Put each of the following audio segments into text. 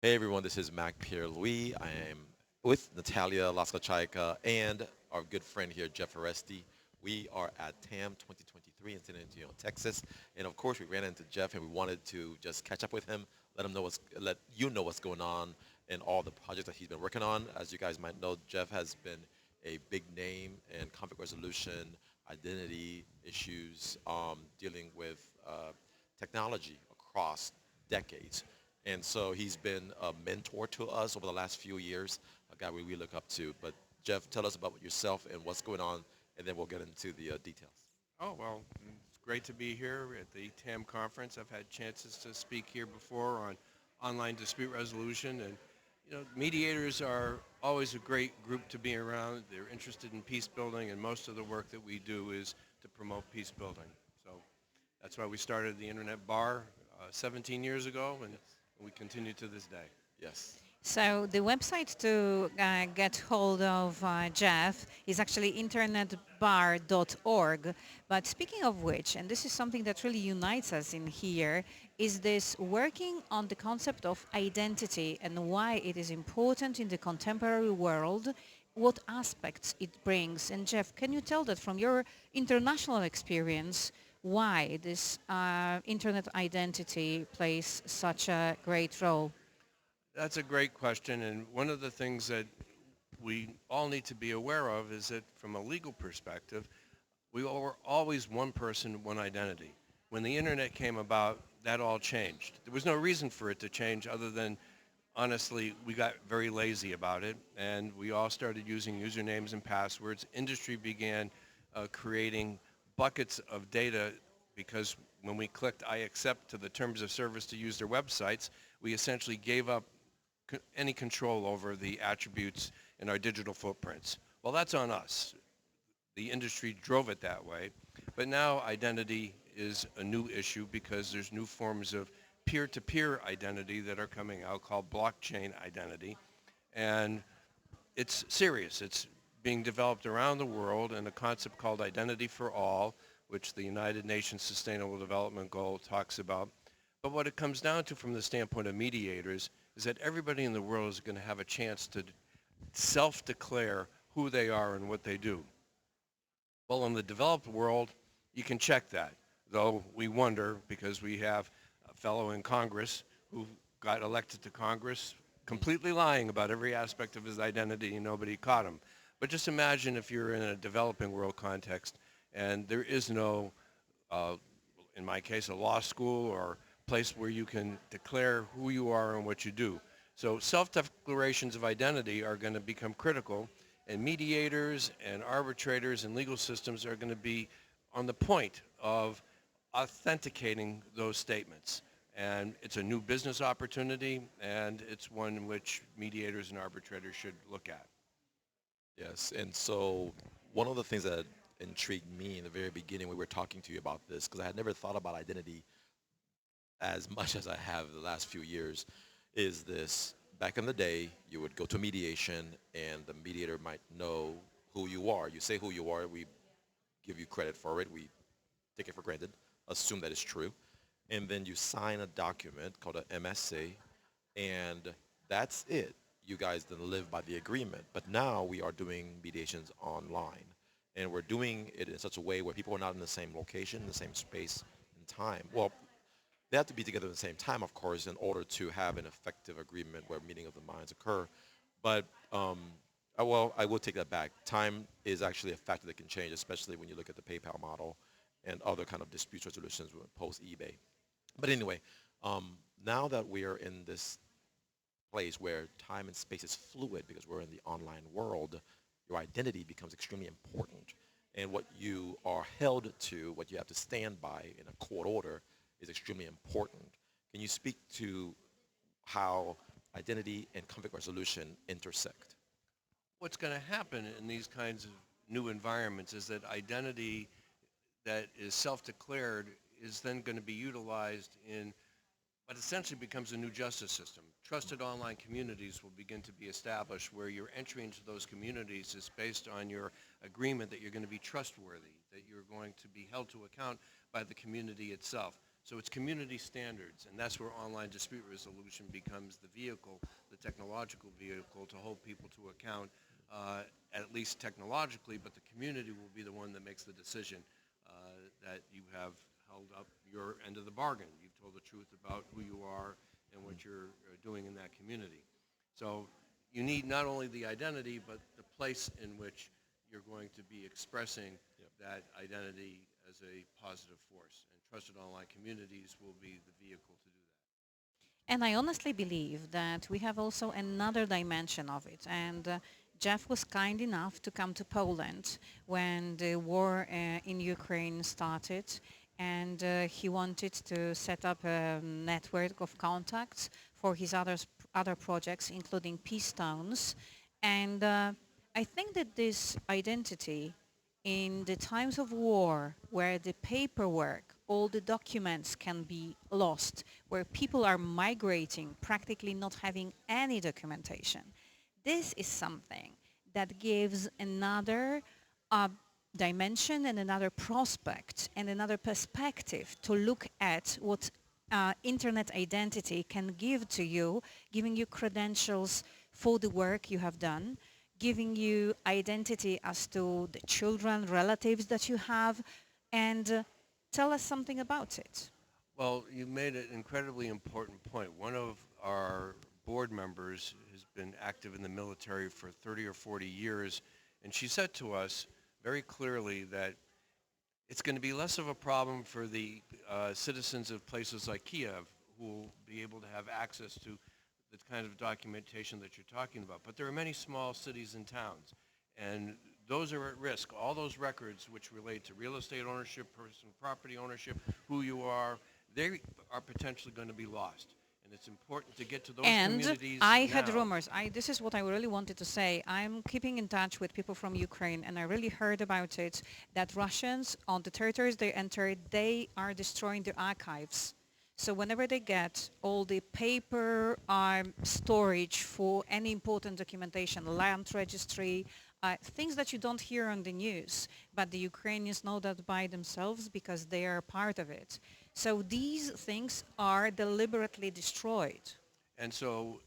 Hey everyone, this is Mac Pierre-Louis. I am with Natalia Laskachaika and our good friend here, Jeff Aresty. We are at TAM 2023 in San Antonio, Texas. And of course, we ran into Jeff and we wanted to just catch up with him, let you know what's going on and all the projects that he's been working on. As you guys might know, Jeff has been a big name in conflict resolution, identity issues, dealing with technology across decades. And so he's been a mentor to us over the last few years, a guy we look up to. But Jeff, tell us about yourself and what's going on, and then we'll get into the details. Oh, well, it's great to be here at the TAM conference. I've had chances to speak here before on online dispute resolution. And, mediators are always a great group to be around. They're interested in peace building, and most of the work that we do is to promote peace building. So that's why we started the Internet Bar 17 years ago, and we continue to this day. Yes. So the website to get hold of Jeff is actually internetbar.org. But speaking of which, and this is something that really unites us in here, is this working on the concept of identity and why it is important in the contemporary world, what aspects it brings. And Jeff, can you tell that from your international experience, why this internet identity plays such a great role? That's a great question, and one of the things that we all need to be aware of is that from a legal perspective, we were always one person, one identity. When the internet came about, that all changed. There was no reason for it to change other than, honestly, we got very lazy about it, and we all started using usernames and passwords. Industry began creating buckets of data because when we clicked I accept to the terms of service to use their websites, we essentially gave up any control over the attributes in our digital footprints. Well, that's on us. The industry drove it that way. But now identity is a new issue because there's new forms of peer-to-peer identity that are coming out called blockchain identity. And it's serious. It's being developed around the world in a concept called identity for all, which the United Nations Sustainable Development Goal talks about. But what it comes down to from the standpoint of mediators is that everybody in the world is going to have a chance to self-declare who they are and what they do. Well, in the developed world, you can check that, though we wonder because we have a fellow in Congress who got elected to Congress completely lying about every aspect of his identity and nobody caught him. But just imagine if you're in a developing world context and there is no, in my case, a law school or place where you can declare who you are and what you do. So self-declarations of identity are going to become critical, and mediators and arbitrators and legal systems are going to be on the point of authenticating those statements. And it's a new business opportunity, and it's one in which mediators and arbitrators should look at. Yes. And so one of the things that intrigued me in the very beginning, we were talking to you about this, because I had never thought about identity as much as I have the last few years, is this. Back in the day, you would go to mediation and the mediator might know who you are. You say who you are, we give you credit for it, we take it for granted, assume that it's true, and then you sign a document called an MSA, and that's it. You guys then live by the agreement. But now we are doing mediations online, and we're doing it in such a way where people are not in the same location, the same space and time. Well, they have to be together at the same time, of course, in order to have an effective agreement where meeting of the minds occur. But I will take that back. Time is actually a factor that can change, especially when you look at the PayPal model and other kind of dispute resolutions with post eBay. But anyway, now that we are in this place where time and space is fluid because we're in the online world, your identity becomes extremely important. And what you are held to, what you have to stand by in a court order, is extremely important. Can you speak to how identity and conflict resolution intersect? What's going to happen in these kinds of new environments is that identity that is self-declared is then going to be utilized in what essentially becomes a new justice system. Trusted online communities will begin to be established where your entry into those communities is based on your agreement that you're going to be trustworthy, that you're going to be held to account by the community itself. So it's community standards, and that's where online dispute resolution becomes the vehicle, the technological vehicle to hold people to account, at least technologically, but the community will be the one that makes the decision that you have held up your end of the bargain. You've told the truth about who you are and what you're doing in that community. So you need not only the identity, but the place in which you're going to be expressing Yep. that identity as a positive force. And trusted online communities will be the vehicle to do that. And I honestly believe that we have also another dimension of it. And Jeff was kind enough to come to Poland when the war in Ukraine started. And he wanted to set up a network of contacts for his other projects, including Peace Towns. And I think that this identity in the times of war, where the paperwork, all the documents can be lost, where people are migrating, practically not having any documentation, this is something that gives another uh, dimension and another prospect and another perspective to look at what internet identity can give to you, giving you credentials for the work you have done, giving you identity as to the children, relatives that you have, and tell us something about it. Well, you made an incredibly important point. One of our board members has been active in the military for 30 or 40 years, and she said to us very clearly that it's going to be less of a problem for the citizens of places like Kiev who will be able to have access to the kind of documentation that you're talking about. But there are many small cities and towns, and those are at risk. All those records which relate to real estate ownership, personal property ownership, who you are, they are potentially going to be lost. And it's important to get to those And communities I now. had rumors. This is what I really wanted to say. I'm keeping in touch with people from Ukraine, and I really heard about it, that Russians, on the territories they entered, they are destroying their archives. So whenever they get all the paper storage for any important documentation, land registry, things that you don't hear on the news, but the Ukrainians know that by themselves because they are part of it. So these things are deliberately destroyed. And so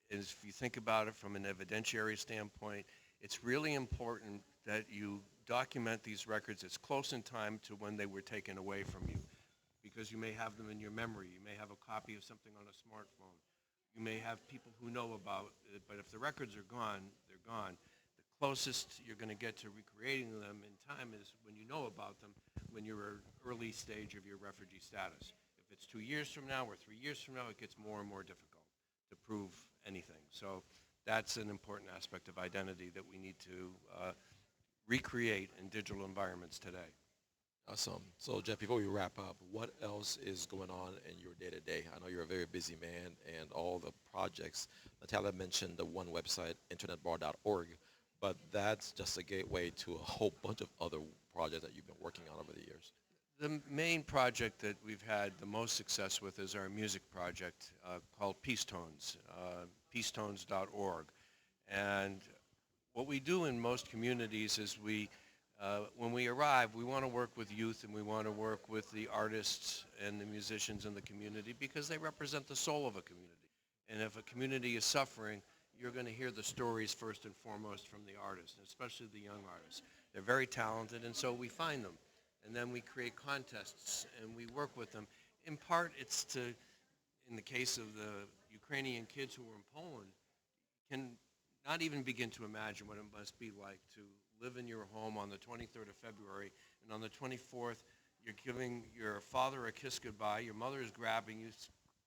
if you think about it from an evidentiary standpoint, it's really important that you document these records as close in time to when they were taken away from you, because you may have them in your memory. You may have a copy of something on a smartphone. You may have people who know about it, but if the records are gone, they're gone. The closest you're going to get to recreating them in time is when you know about them, when you're early stage of your refugee status. If it's 2 years from now or 3 years from now, it gets more and more difficult to prove anything. So that's an important aspect of identity that we need to recreate in digital environments today. Awesome. So Jeff, before we wrap up, what else is going on in your day-to-day? I know you're a very busy man and all the projects. Natalia mentioned the one website, internetbar.org, but that's just a gateway to a whole bunch of other projects that you've been working on over the years. The main project that we've had the most success with is our music project called Peace Tones, peacetones.org. And what we do in most communities is when we arrive, we want to work with youth and we want to work with the artists and the musicians in the community because they represent the soul of a community. And if a community is suffering, you're going to hear the stories first and foremost from the artists, especially the young artists. They're very talented, and so we find them. And then we create contests and we work with them. In part, it's to, in the case of the Ukrainian kids who were in Poland, can not even begin to imagine what it must be like to live in your home on the 23rd of February, and on the 24th, you're giving your father a kiss goodbye, your mother is grabbing you,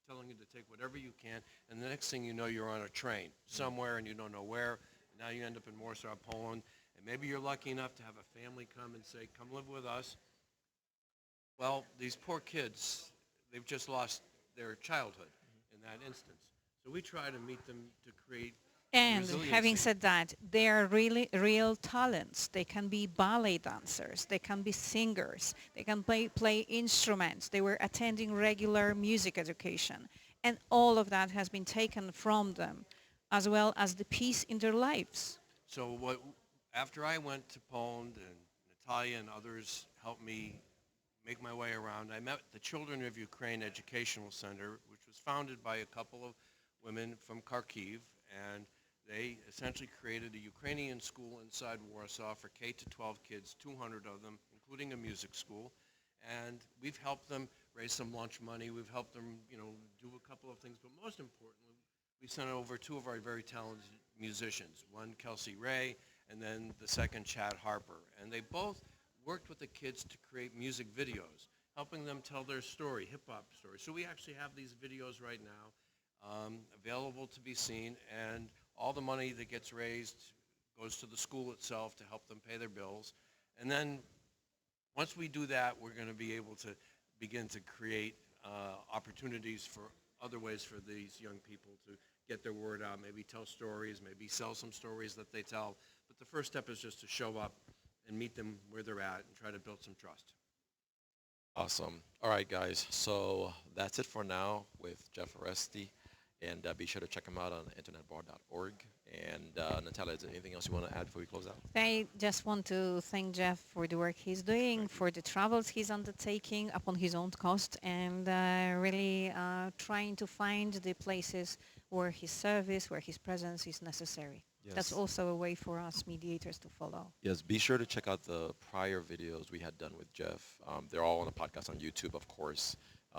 telling you to take whatever you can, and the next thing you know, you're on a train somewhere and you don't know where. Now you end up in Warsaw, Poland, and maybe you're lucky enough to have a family come and say, come live with us. Well, these poor kids, they've just lost their childhood in that instance. So we try to meet them to create And having resiliency. said that, they are really real talents. They can be ballet dancers. They can be singers. They can play instruments. They were attending regular music education. And all of that has been taken from them, as well as the peace in their lives. So after I went to Poland and Natalia and others helped me make my way around, I met the Children of Ukraine Educational Center, which was founded by a couple of women from Kharkiv, and they essentially created a Ukrainian school inside Warsaw for K to 12 kids, 200 of them, including a music school. And we've helped them raise some lunch money. We've helped them, do a couple of things. But most importantly, we sent over two of our very talented musicians, one Kelsey Ray, and then the second Chad Harper. And they both worked with the kids to create music videos, helping them tell their story, hip-hop story. So we actually have these videos right now available to be seen, and all the money that gets raised goes to the school itself to help them pay their bills. And then once we do that, we're going to be able to begin to create opportunities for other ways for these young people to get their word out, maybe tell stories, maybe sell some stories that they tell. But the first step is just to show up and meet them where they're at and try to build some trust. Awesome. All right, guys. So that's it for now with Jeff Aresty. And be sure to check him out on internetbar.org. And Natalia, is there anything else you want to add before we close out? I just want to thank Jeff for the work he's doing, for the travels he's undertaking upon his own cost, and really trying to find the places where his service, where his presence is necessary. That's Yes. also a way for us mediators to follow. Yes, be sure to check out the prior videos we had done with Jeff. They're all on the podcast on YouTube, of course.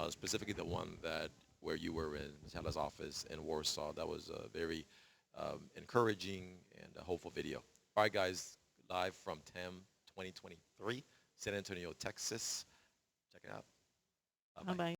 Specifically the one that where you were in Natalia's office in Warsaw. That was a very encouraging and a hopeful video. All right, guys, live from TEM 2023, San Antonio, Texas. Check it out. Bye-bye. Bye-bye.